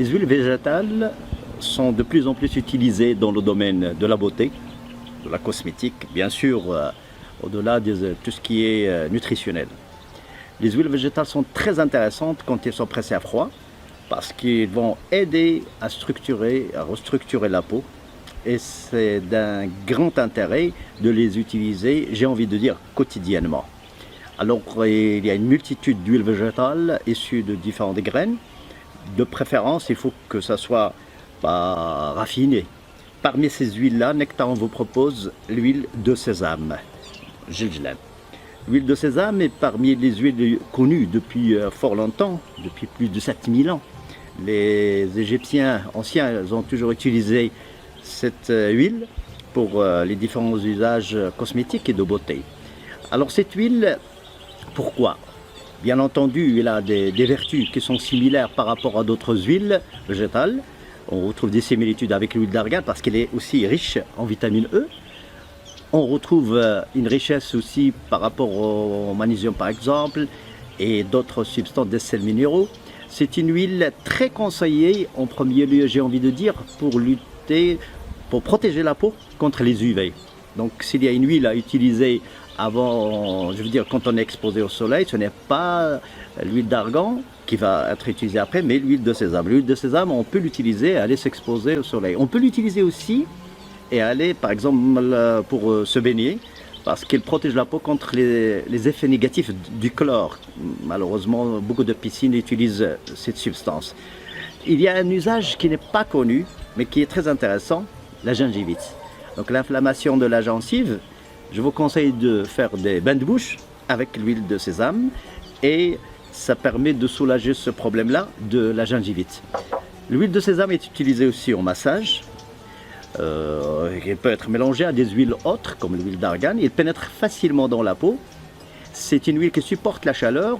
Les huiles végétales sont de plus en plus utilisées dans le domaine de la beauté, de la cosmétique, bien sûr, au-delà de tout ce qui est nutritionnel. Les huiles végétales sont très intéressantes quand elles sont pressées à froid parce qu'elles vont aider à structurer, à restructurer la peau. Et c'est d'un grand intérêt de les utiliser, j'ai envie de dire, quotidiennement. Alors, il y a une multitude d'huiles végétales issues de différentes graines. De préférence, il faut que ça soit pas raffiné. Parmi ces huiles-là, Nectaron vous propose l'huile de sésame, Jiljilan. L'huile de sésame est parmi les huiles connues depuis fort longtemps, depuis plus de 7000 ans. Les Égyptiens anciens ont toujours utilisé cette huile pour les différents usages cosmétiques et de beauté. Alors cette huile, pourquoi? Bien entendu, elle a des vertus qui sont similaires par rapport à d'autres huiles végétales. On retrouve des similitudes avec l'huile d'argan parce qu'elle est aussi riche en vitamine E. On retrouve une richesse aussi par rapport au magnésium par exemple et d'autres substances des sels minéraux. C'est une huile très conseillée en premier lieu, j'ai envie de dire, pour protéger la peau contre les UV. Donc s'il y a une huile à utiliser avant, je veux dire quand on est exposé au soleil, ce n'est pas l'huile d'argan qui va être utilisée après, mais l'huile de sésame. L'huile de sésame, on peut l'utiliser et aller s'exposer au soleil. On peut l'utiliser aussi et aller par exemple pour se baigner parce qu'elle protège la peau contre les effets négatifs du chlore. Malheureusement, beaucoup de piscines utilisent cette substance. Il y a un usage qui n'est pas connu, mais qui est très intéressant, la gingivite. Donc l'inflammation de la gencive, je vous conseille de faire des bains de bouche avec l'huile de sésame et ça permet de soulager ce problème-là de la gingivite. L'huile de sésame est utilisée aussi en massage. Elle peut être mélangée à des huiles autres comme l'huile d'argan. Elle pénètre facilement dans la peau. C'est une huile qui supporte la chaleur,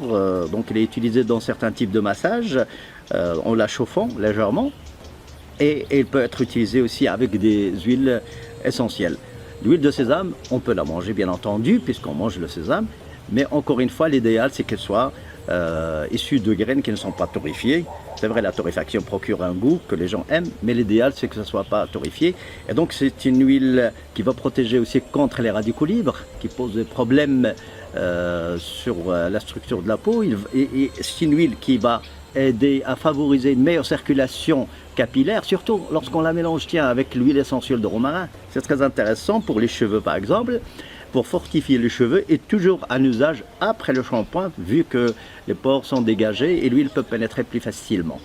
donc elle est utilisée dans certains types de massages en la chauffant légèrement. Et elle peut être utilisée aussi avec des huiles essentielles. L'huile de sésame, on peut la manger bien entendu puisqu'on mange le sésame, mais encore une fois l'idéal c'est qu'elle soit issue de graines qui ne sont pas torréfiées. C'est vrai, la torréfaction procure un goût que les gens aiment, mais l'idéal c'est que ce ne soit pas torréfié. Et donc c'est une huile qui va protéger aussi contre les radicaux libres, qui posent des problèmes sur la structure de la peau. Et c'est une huile qui va aider à favoriser une meilleure circulation capillaire, surtout lorsqu'on la mélange avec l'huile essentielle de romarin. C'est très intéressant pour les cheveux par exemple, pour fortifier les cheveux et toujours un usage après le shampoing vu que les pores sont dégagés et l'huile peut pénétrer plus facilement.